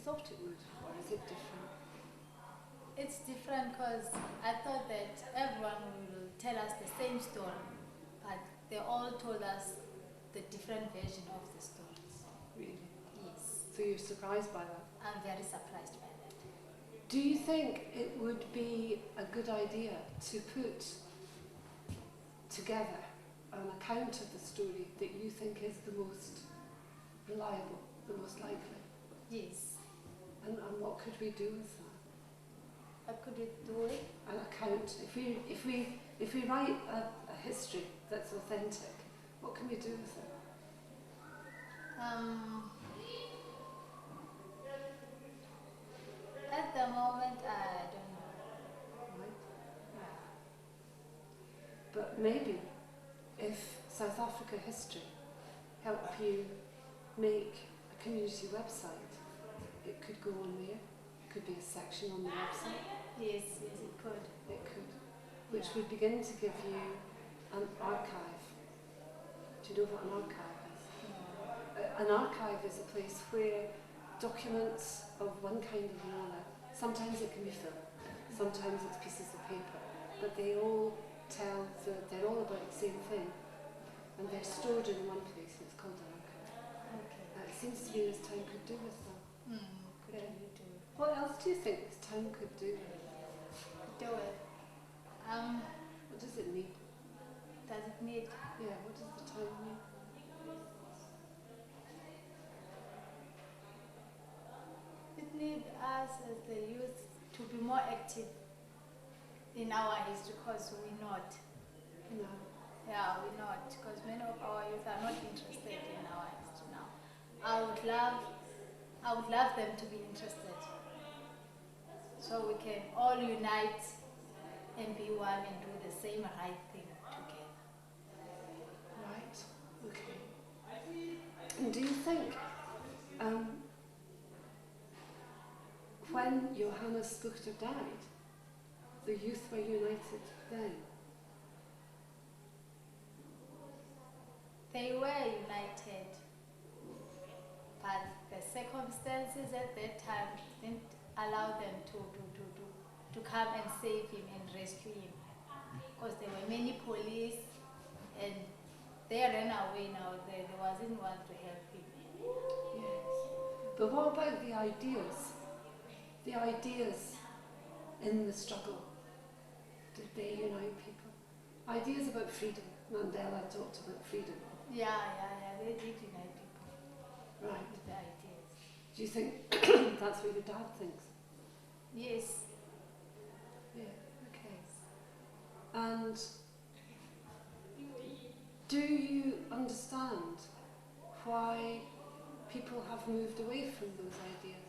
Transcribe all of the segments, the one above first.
thought it would, or is it different? It's different because I thought that everyone will tell us the same story, but they all told us the different version of the stories. Really? Yes. So you're surprised by that? I'm very surprised by that. Do you think it would be a good idea to put together an account of the story that you think is the most reliable, the most likely? Yes. And what could we do with that? What could we do it? An account. If we write a history that's authentic, what can we do with it? At the moment, I don't know. Right? Yeah. But maybe if South Africa History help you make a community website, it could go on there. It could be a section on the website. Yes, yes, it could. It could. Which Yeah. would begin to give you an archive. Do you know what an archive is? No. An archive is a place where documents of one kind or another, sometimes it can be film, sometimes it's pieces of paper, but they all they're all about the same thing, and they're stored in one place, and it's called an archive. Okay. It seems to me this town could do with that. Could Yeah. we do? What else do you think this town could do? Do it. What does it need? Does it need? Yeah, what does the town need? It needs us as the youth to be more active in our history because we're not. No. Yeah, we're not because many of our youth are not interested in our history now. I would love them to be interested, so we can all unite and be one and do the same right thing together. Right. Okay. And do you think when Johannes Buchter died, the youth were united then? They were united, but the circumstances at that time didn't allow them to come and save him and rescue him. Because there were many police and they ran away now. There wasn't one to help him. Yes. But what about the ideas? The ideas in the struggle? Did they unite people? Ideas about freedom. Mandela talked about freedom. Yeah, they did unite people. Right. With the ideas. Do you think that's what your dad thinks? Yes. Yeah, okay. And do you understand why people have moved away from those ideas?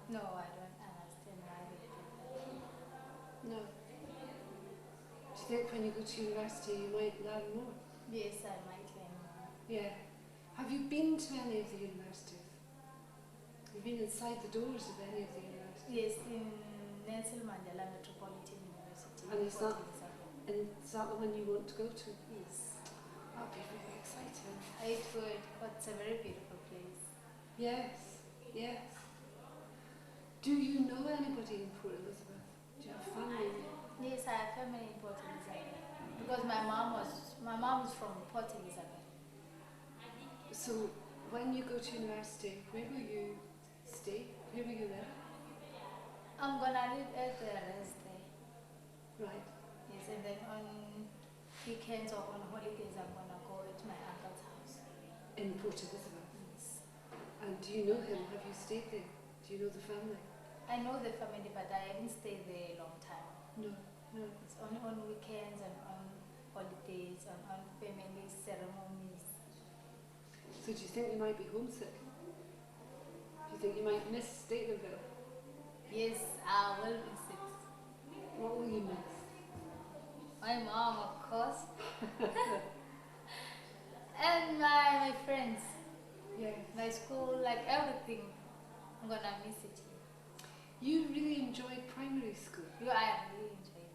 No, I don't understand why they did that. No. Do you think when you go to university you might learn more? Yes, I might learn more. Yeah. Have you been to any of the universities? Have you been inside the doors of any of the universities? Yes, in Nelson Mandela Metropolitan University. And is that, Port Elizabeth. and is that the one you want to go to? Yes. That'd be really exciting. It would, but it's a very beautiful place. Yes, yes. Do you know anybody in Port Elizabeth? Do you have family there? Yes, I have family in Port Elizabeth because my mom was from Port Elizabeth. So when you go to university, where will you stay? Where will you live? I'm gonna live at the rest day. Right. Yes, and then on weekends or on holidays, I'm gonna go to my uncle's house. In Port Elizabeth. Yes. And do you know him? Have you stayed there? Do you know the family? I know the family, but I haven't stayed there a long time. No, no. It's only on weekends and on holidays and on family ceremonies. So do you think you might be homesick? Do you think you might miss Statelandville? Yes, I will visit. What will you miss? My mom, of course. And my friends, Yes. my school, like everything. I'm gonna miss it here. You really enjoyed primary school. I really enjoyed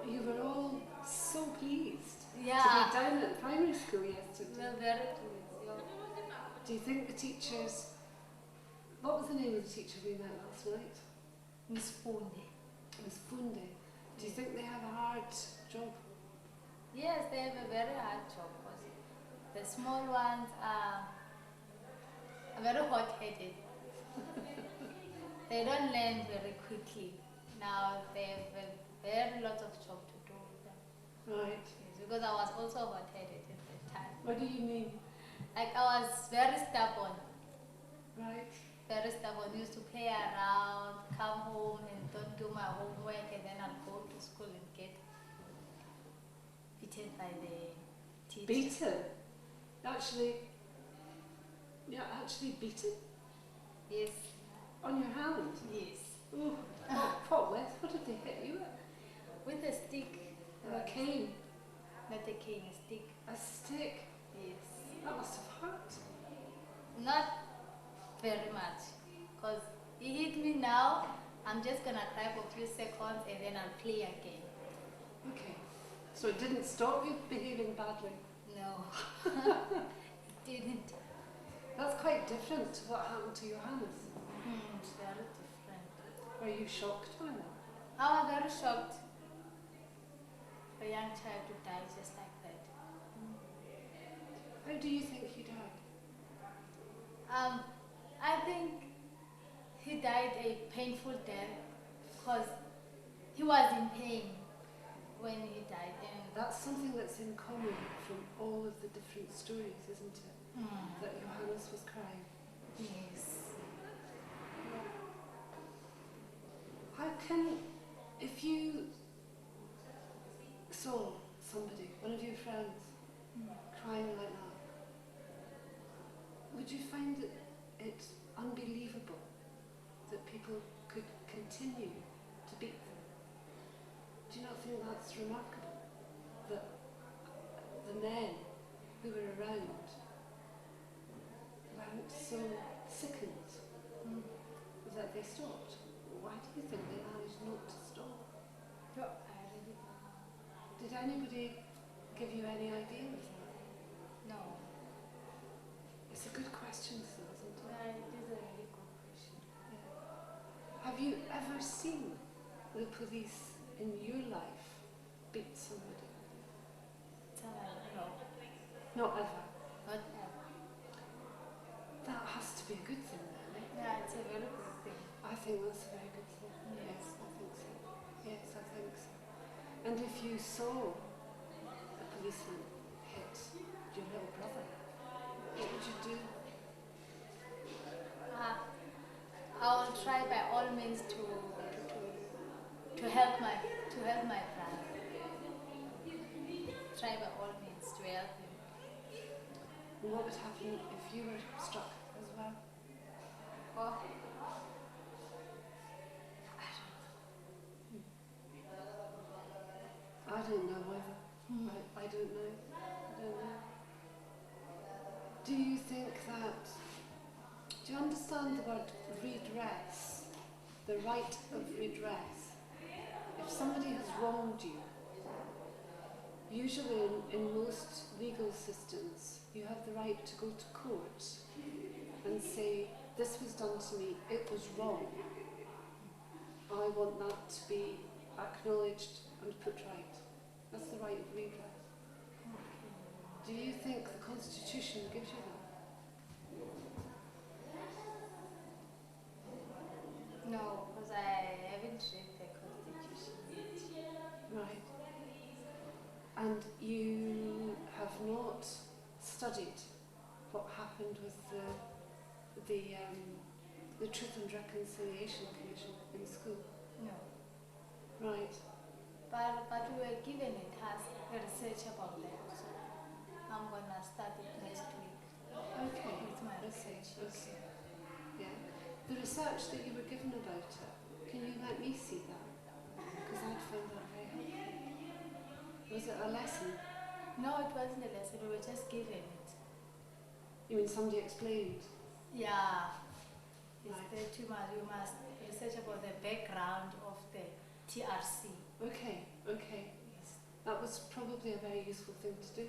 it. You were all so pleased to Yeah. be down at primary school yesterday. We're very pleased. Yeah. Do you think the teachers What was the name of the teacher we met last night? Miss Funde. Miss Funde. Do you think they have a hard job? Yes, they have a very hard job because the small ones are very hot-headed. They don't learn very quickly. Now they have a very lot of job to do with them. Right. Yes, because I was also hot-headed at that time. What do you mean? Like I was very stubborn. Right. Very stubborn. Used to play around, come home and don't do my homework, and then I'll go to school and get beaten by the teacher. Beaten? Actually, yeah, actually beaten? Yes. On your hand? Yes. Ooh. What with? What did they hit you with? With a stick. A cane? Not a cane, a stick. A stick? Yes. That must have hurt. Not very much. Because he hit me now, I'm just going to cry for a few seconds and then I'll play again. Okay. So it didn't stop you behaving badly? No. It didn't. That's quite different to what happened to Johannes. It's very different. Were you shocked by that? I was very shocked. A young child to die just like that. How do you think he died? I think he died a painful death because he was in pain when he died. And That's something that's in common from all of the different stories, isn't it? That Johannes was crying. yes. How can, if you saw somebody, one of your friends, crying like that, would you find it unbelievable that people could continue to beat them? Do you not think that's remarkable? That the men who were around weren't so sickened that they stopped? Why do you think they managed not to stop? I really don't know. Did anybody give you any idea of that? No. It's a good question, though, isn't it? It is a really good question. Have you ever seen the police in your life beat somebody? No. Not ever. Not ever. That has to be a good thing, then, eh? Yeah, it's a very good thing. I think that's a very good thing. Yes. I think so. Yes, I think so. And if you saw a policeman hit your little brother, what would you do? I will try by all means to help my brother. Try by all means to help him. And what would happen if you were struck as well? Oh, I don't know either. I don't know. I don't know. Do you think that, do you understand the word redress? The right of redress? If somebody has wronged you, usually in most legal systems, you have the right to go to court and say, this was done to me, it was wrong. I want that to be acknowledged and put right. That's the right of redress. Do you think the Constitution gives you that? no, because I haven't read the Constitution yet. Right. And you have not studied what happened with the Truth and Reconciliation Commission in school? No. Right. But we were given a task, a research about that. So I'm gonna start it next week Okay. with my Okay. research. Okay. Yeah. The research that you were given about it, can you let me see that? Because I'd find that very helpful. Was it a lesson? No, it wasn't a lesson. We were just given it. You mean somebody explained? Yeah. It's Right. the too much. You must research about the background of the TRC. Okay. Okay. Yes. That was probably a very useful thing to do,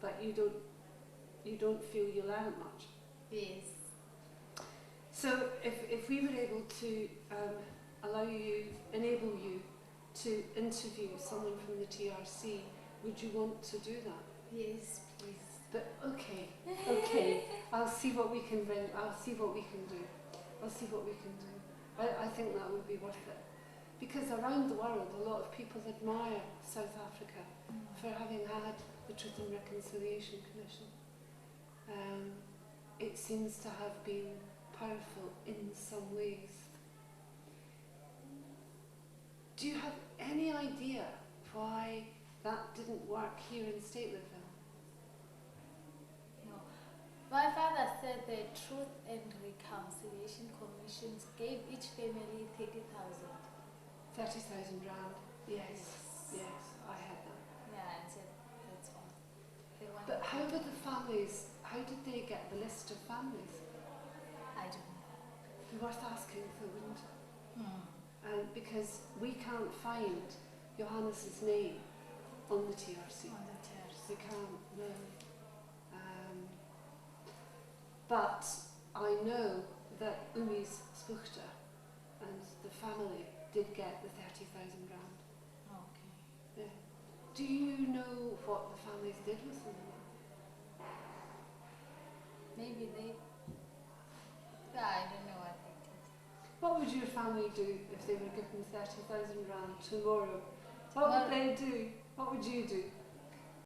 but you don't feel you learned much. Yes. So to enable you to interview someone from the TRC, would you want to do that? Yes, please. But okay, I'll see what we can bring. I'll see what we can do. I'll see what we can do. I think that would be worth it. Because around the world, a lot of people admire South Africa for having had the Truth and Reconciliation Commission. It seems to have been powerful in some ways. Do you have any idea why that didn't work here in Zintlewm? No. My father said the Truth and Reconciliation Commissions gave each family 30,000. 30,000 rand. Yes, I had that. Yeah, and said that's all. They wanted But how were the families? How did they get the list of families? I don't know. It'd be worth asking, though, wouldn't it? Because we can't find Johannes's name on the TRC. On the chairs. We can't, no. But I know that Umi's Spuchter and the family did get the 30,000 rand. Okay. Yeah. Do you know what the families did with them? Maybe they. Yeah, I don't know what they did. What would your family do if they were given 30,000 rand tomorrow? What would they do? What would you do?